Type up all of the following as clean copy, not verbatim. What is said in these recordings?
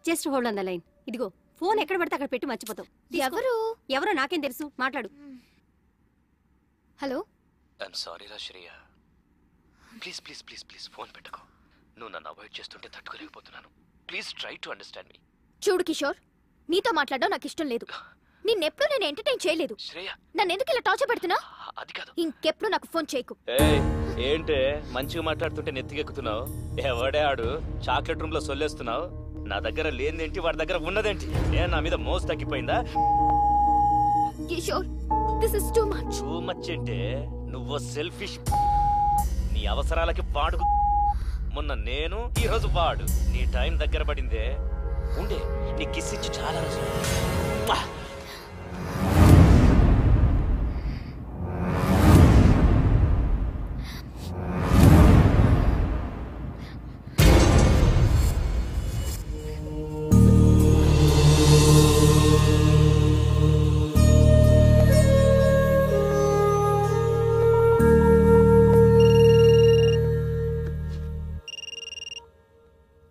Just hold on the line. ఇదిగో phone ఎక్కడ పడితే అక్కడ పెట్టి మర్చిపోతావు. ఎవరో నాకేం తెలుసు, మాట్లాడు. హలో. ఐఎమ్ సారీ రా Shreya, please please please please phone పెట్టుకో. నువ్వు నన్ను అవాయిడ్ చేస్తుంటే తట్టుకోలేకపోతున్నాను. ప్లీజ్ ట్రై టు అండర్స్టాండ్ మీ. చూడు కిషోర్, నీతో మాట్లాడడం నాకు ఇష్టం లేదు. నిన్నెప్పుడు నేను ఎంటర్టైన్ చేయలేదు. నన్ను ఎందుకు ఇలా టార్చర్ పెడుతున్నా? అది కాదు, ఇంకెప్పుడు నాకు ఫోన్ చేయకు. ఏంటే మంచిగా మాట్లాడుతుంటే నెత్తికెక్కుతున్నావు? ఎవడే ఆడు చాక్లెట్ రూమ్ లో సొల్లేస్తున్నావు? నా దగ్గర లేనిదేంటి, వాడి దగ్గర ఉన్నదేంటి? నేను నా మీద మోసు తగ్గిపోయిందా? Kishore, this is too much. Too much అంటే నువ్వు సెల్ఫిష్. నీ అవసరాలకి వాడు. మొన్న నేను, ఈ రోజు వాడు. నీ టైం దగ్గర పడిందే. ఉండే నీ కిస్ ఇచ్చి చాలా రోజులు.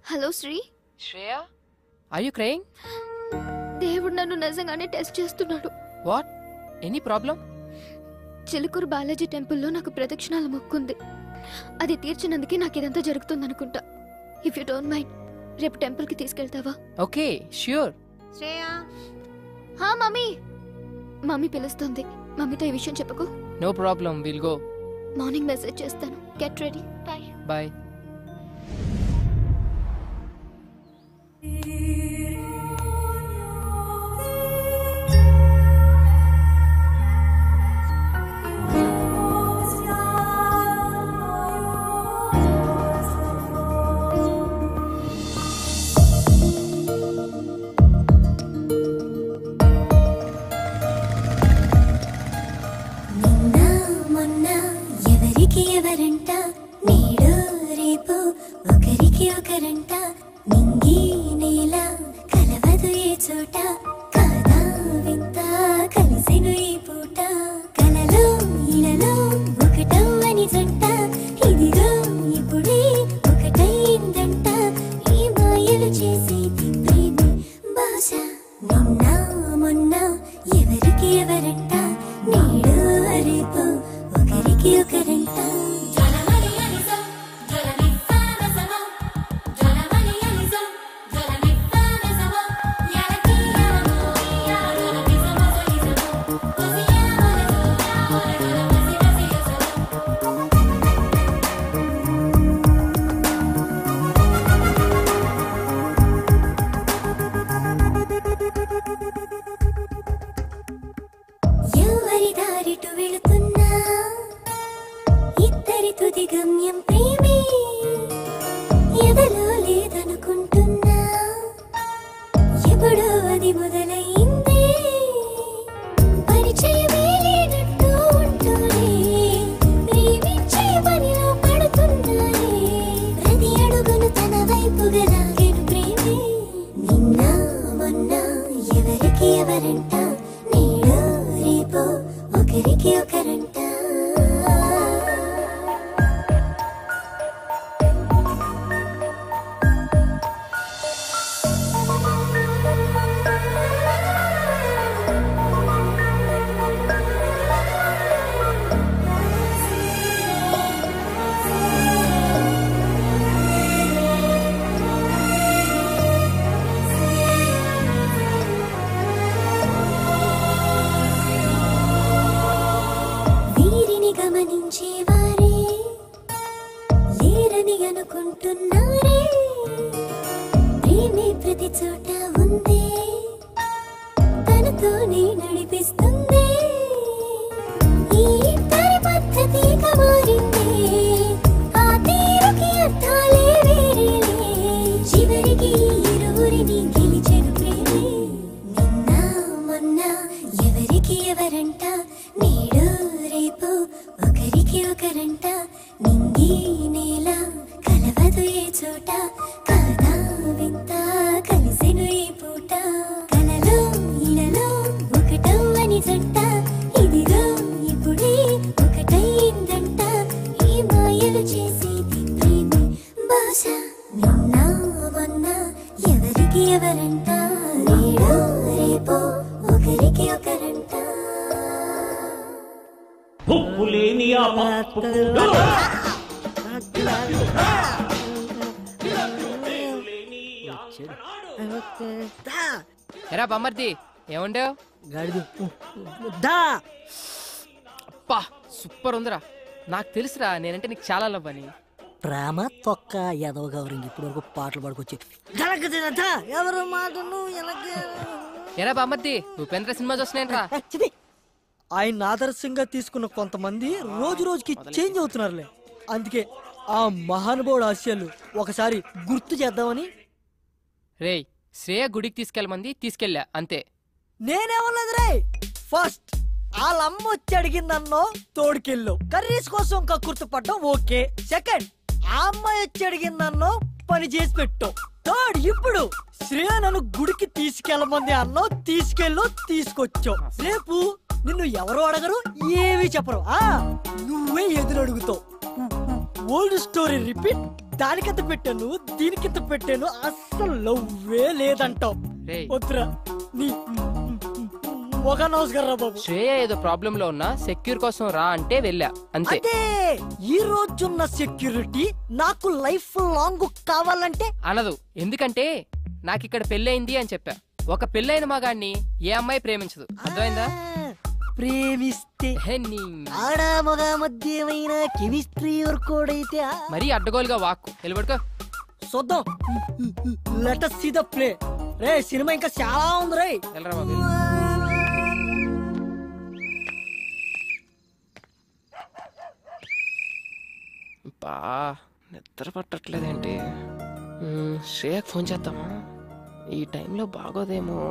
Hello Sree. Shreya, are you crying? దేవుడు నన్ను నిజంగానే టెస్ట్ చేస్తున్నాడు. What? Any problem? Chilukuru Balaji టెంపుల్లో నాకు ప్రదక్షిణాల మొక్కుంది. అది తీర్చినందుకే నాకు ఇదంతా జరుగుతుందనుకుంటా. ఇఫ్ యూ డోంట్ మైండ్, రేపు టెంపుల్ కి తీసుకెళ్తావా? Okay, sure. Shreya. Mummy. Mummy పిలుస్తుంది. మమ్మీతో ఈ విషయం చెప్పకు. No problem, will go. Morning message చేస్తాను. Get ready. Bye bye. ఎవరంట నేడు రేపు ఒకరికి ఒకరంట. నింగి నేల కలవదు ఏ చోట. కాదా వింత కలిసెను ఈ పూట. కలలో ఇలలో ఒకటవ్వని జంట. ఇదిగో ఇప్పుడే ఒకటైందంట. ఈ మాయలు చేసేది ప్రేమే బహుశా. నిన్న మొన్న ఎవరికి ఎవరంట. నేడు రేపు ఒకరికి ఒకరంట. ఎవరి దారిటు వెళుతున్నా ఇద్దరి తుది గమ్యం ప్రేమే. ఎదలో లేదనుకుంటున్నా ఎప్పుడో అది మొదలైందే. పరిచయమే లేనట్టు ఉంటూనే ప్రేమించే పనిలో పడుతున్నానే. ప్రతి అడుగును తన వైపుగా లాగెను ప్రేమే. నిన్న మొన్న ఎవరికి ఎవరంట. నేడు రేపు ఒకరికి ఒకరంట. వీరిని గమనించేవారే లేరని అనుకుంటున్నారే. ప్రేమే ప్రతి చోట ఉందే. తనతోనే నడిపిస్తుంది. ఈ ఇద్దరి పద్ధతిగా మారిందే. ఆ తీరుకి అర్థాలే వేరేలే. చివరికి ఇరువురిని గెలిచెను ప్రేమే. నిన్న మొన్న ఎవరికి ఎవరంట. నేడు రేపు ఒకరికి ఒకరంట. నింగి నేల కలవదు ఏ చోట. కాదా వింత కలిసెను ఈ పూట. కలలో ఇలలో ఒకటవ్వని జంట. ఇదిగో ఇప్పుడే ఒకటైందంట. ఈ మాయలు చేసేది ప్రేమే బహుశా. నిన్న మొన్న ఎవరంట నేడో రేపో ఒకరికి ఒకరంట ఉప్పులేని ఆ పప్పుకూడు ఎరా బమ్మర్ది ఏముండేవు గాడిది దా అప్పా సూపర్ ఉందిరా. నాకు తెలుసురా నేనంటే నీకు చాలా లవ్ అని. ప్రేమ తొక్క ఎదవ గౌరింగ్ ఇప్పుడు వరకు పాటలు పాడుకొచ్చి జలగదా ఎవరు మాటను ఎరా బమ్మర్ది ఉపేంద్ర సినిమా చూస్తున్నాయంట్రా. ఆయన ఆదర్శంగా తీసుకున్న కొంతమంది రోజు రోజుకి చేంజ్ అవుతున్నారులే. అందుకే ఆ మహానుభావుడు ఆశయాలు ఒకసారి గుర్తు చేద్దామని. రేయ్ శ్రేయ గుడికి తీసుకెళ్ళమంది తీసుకెళ్ళా అంతే. నేనేమన్నది రే, ఫస్ట్ వాళ్ళమ్మ వచ్చి అడిగిందన్నో తోడుకెళ్ళు, కర్రీస్ కోసం కక్కుర్తి పడ్డం ఓకే. సెకండ్ ఆ అమ్మాయి వచ్చి అడిగిందన్నో పని చేసి పెట్టు. థర్డ్ ఇప్పుడు శ్రేయ నన్ను గుడికి తీసుకెళ్ళమంది అన్నో తీసుకెళ్ళు తీసుకొచ్చావు. రేపు నిన్ను ఎవరు అడగరు ఏమీ చెప్పరు, నువ్వే ఎదురు అడుగుతావు. Old story repeat. దానికింత పెట్టాను దీనికింత పెట్టాను అస్సలు లవ్వే లేదంటావు. వద్దురా నీ ఒక నమస్కారం బాబు. శ్రేయ ఏదో ప్రాబ్లం లో ఉన్నా సెక్యూర్ కోసం రా అంటే వెళ్ళా అంతే. అదే ఈ రోజున్న సెక్యూరిటీ నాకు లైఫ్ లాంగ్ కావాలంటే అనదు. ఎందుకంటే నాకు ఇక్కడ పెళ్ళయింది అని చెప్పా. ఒక పెళ్ళైన మగాన్ని ఏ అమ్మాయి ప్రేమించదు, అర్థమైందా? ప్రేమిస్తే ఆడ మగ మధ్యమైన కెమిస్ట్రీ వర్కౌట్ అయితే మరీ అడ్డగోలుగా వాక్కు వెళ్ళబడుకో. చూద్దాం. Let us see the play. Ray cinema ఇంకా చాలా ఉంది రే. వెళ్ళరా బాబు. బా నిద్ర పట్టట్లేదేంటి? శ్రేయకు ఫోన్ చేద్దామా? ఈ టైంలో బాగోదేమో.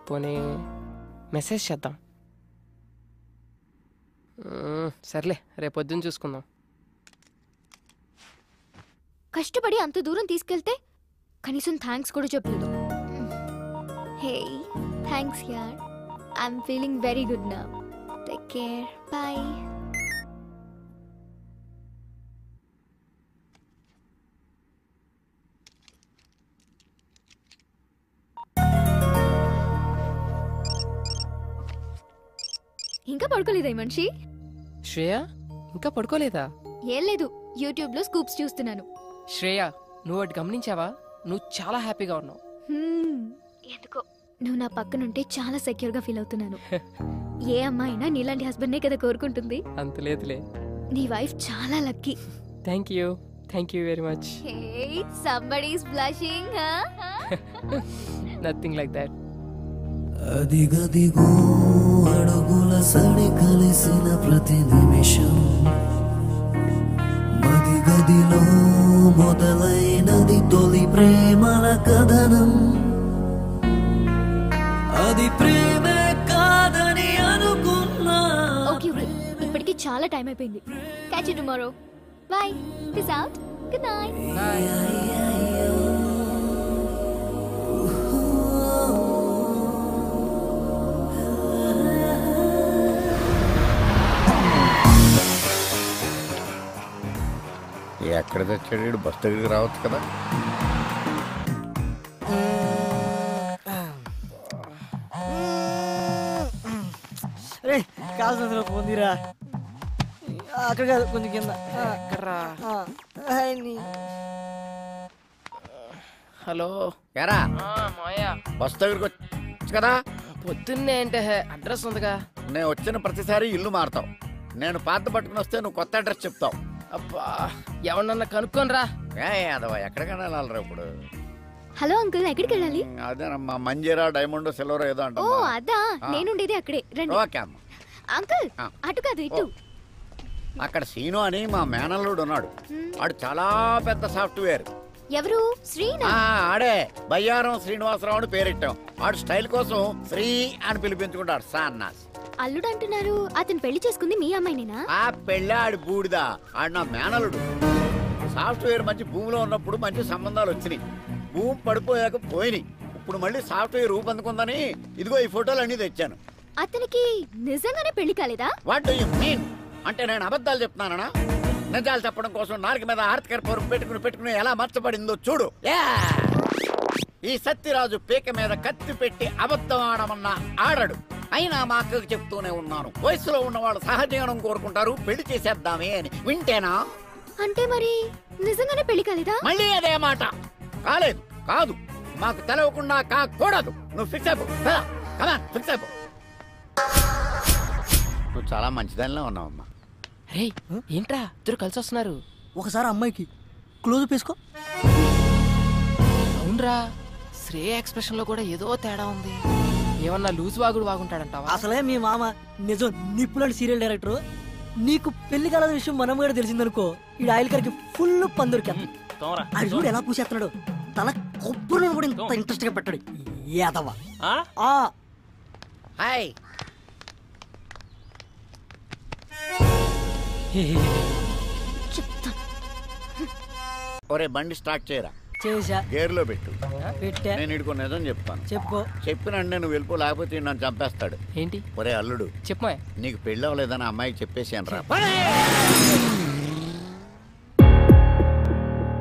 పోనీ మెసేజ్ చేద్దాం. సర్లే రేపు పొద్దున్న చూసుకుందాం. కష్టపడి అంత దూరం తీసుకెళ్తే కనీసం థ్యాంక్స్ కూడా చెప్పలేదు. హే థ్యాంక్స్ యార్, I'm feeling very good now. Take care, bye. ఇంకా పడుకోలేదా ఈ మనిషి? శ్రేయ ఇంకా పడుకోలేదా? ఏం లేదు, యూట్యూబ్ లో స్కూప్స్ చూస్తున్నాను. శ్రేయ నువ్వు అటు గమనించావా? నువ్వు చాలా హ్యాపీగా ఉన్నావు. ఎందుకో నువ్వు నా పక్కనుంటే చాలా సెక్యూర్ గా ఫీల్ అవుతున్నాను. ఏ అమ్మాయినా నీలాంటి హస్బెండ్ కదా కోరుకుంటుంది. అంత లేదులే. నీ వైఫ్ చాలా lucky. Thank you very much. Hey, somebody is blushing, huh? Nothing like that. అదిగదిగో అడుగుల సడి కలిసిన ప్రతి నిమిషం మదిగదిలో మొదలైనది తొలి ప్రేమల కథనం. అది ప్రేమే కాదని అనుకున్నా. Okay, ఇప్పటికి చాలా టైం అయిపోయింది. Catch you tomorrow. Bye. Peace out. Good night. ఎక్కడ తెచ్చాడు? బస్ దగ్గరికి రావచ్చు కదా. రే కాల్సిన పొందిరా. అక్కడ కాదు కొంచెం కింద. హలో ఎరా మాయా, బస్ దగ్గరికి వచ్చు కదా. పొద్దున్నే అంటే అడ్రస్ ఉందిగా. నేను వచ్చిన ప్రతిసారి ఇల్లు మారుతావు. నేను పాత పట్టుకుని వస్తే నువ్వు కొత్త అడ్రస్ చెప్తావు. అబ్బా ఎవరన్నా కనుక్కొని రా. అదవా ఎక్కడికైనా వెళ్ళాలరా ఇప్పుడు? హలో అంకుల్, ఎక్కడికి వెళ్ళాలి? అదేనమ్మా మంజీరా డైమండ్ సిల్వర్ ఏదో అంట. ఓ అదా, నేనుండేది అక్కడే. రండి. ఓకే అమ్మ. అంకుల్ అటు కాదు ఇటు. అక్కడ సీను అని మా మేనల్లుడు ఉన్నాడు. వాడు చాలా పెద్ద సాఫ్ట్వేర్. ఎవరు? శ్రీనా? ఆడే బయ్యారం శ్రీనివాసరావు అని పేరెట్టాం. వాడు స్టైల్ కోసం శ్రీ అని పిలిపించుకుంటాడు. సాన్నాస్ అల్లుడు అంటున్నారు. అతను పెళ్లి చేసుకుంది మీ అమ్మాయినేనా? ఆ పెళ్ళి ఆడి బూడిదా. ఆడు నా మేనలుడు. సాఫ్ట్వేర్ మంచి భూమిలో ఉన్నప్పుడు మంచి సంబంధాలు వచ్చినాయి. భూమి పడిపోయాక పోయినాయి. ఇప్పుడు మళ్ళీ సాఫ్ట్వేర్ రూపొందుకుందని ఇదిగో ఈ ఫోటోలు అన్ని తెచ్చాను. అతనికి నిజంగానే పెళ్లి కాలేదా? What do you mean? అంటే నేను అబద్ధాలు చెప్తున్నానా? నిజాలు చెప్పడం కోసం నాలుగు మీద ఆర్థిక పొరుగు పెట్టుకుని ఎలా మర్చబడిందో చూడు. ఈ సత్యరాజు పీక మీద కత్తి పెట్టి అబద్ధం ఆడమన్నా ఆడడు. అయినా మా అక్కకు చెప్తూనే ఉన్నాను, వయసులో ఉన్నవాళ్ళు సహజీవనం కోరుకుంటారు, పెళ్లి చేసేద్దామే అని. వింటేనా? అంటే మరి నిజంగానే పెళ్లి కాలేదా? మళ్ళీ అదే మాట. కాలేదు, కాదు, మాకు తెలవకుండా కాకూడదు. నువ్వు ఫిక్స్ అయిపో, ఫిక్స్ అయిపో. నువ్వు చాలా మంచిదానిలో ఉన్నావమ్మా. రే ఏంట్రా ఇద్దరు కలిసి వస్తున్నారు? ఒకసారి అమ్మాయికి క్లోజ్ వేసుకో. అవునరా, శ్రేయ ఎక్స్ప్రెషన్ లో కూడా ఏదో తేడా ఉంది. ఏమన్నా లూజ్ వాగుడు వాగుంటాడంటావా? అసలే మీ మామ నిజం నిప్పులాంటి సీరియల్ డైరెక్టర్. నీకు పెళ్లి కాలేద విషయం మనం కూడా తెలిసిందనుకో, ఈ ఆయిల్ కరికి ఫుల్ పందురికి అది చూడు ఎలా పూసేస్తున్నాడు. తల కొబ్బరి కూడా ఇంత ఇంట్రెస్ట్ గా పెట్టాడు యాదవ. హాయ్. ఒరే బండి స్టార్ట్ చేయరా. చేసా. గేర్లో పెట్టు. పెట్టా. నేను ఇడుకో నిజం చెప్తాను. చెప్పుకో. చెప్పినంటే నువ్వు వెళ్ళిపో, లేకపోతే నన్ను చంపేస్తాడు. ఏంటి? ఒరే అల్లుడు, చెప్పమా. నీకు పెళ్ళి అవ్వలేదని అమ్మాయికి చెప్పేసాను రా.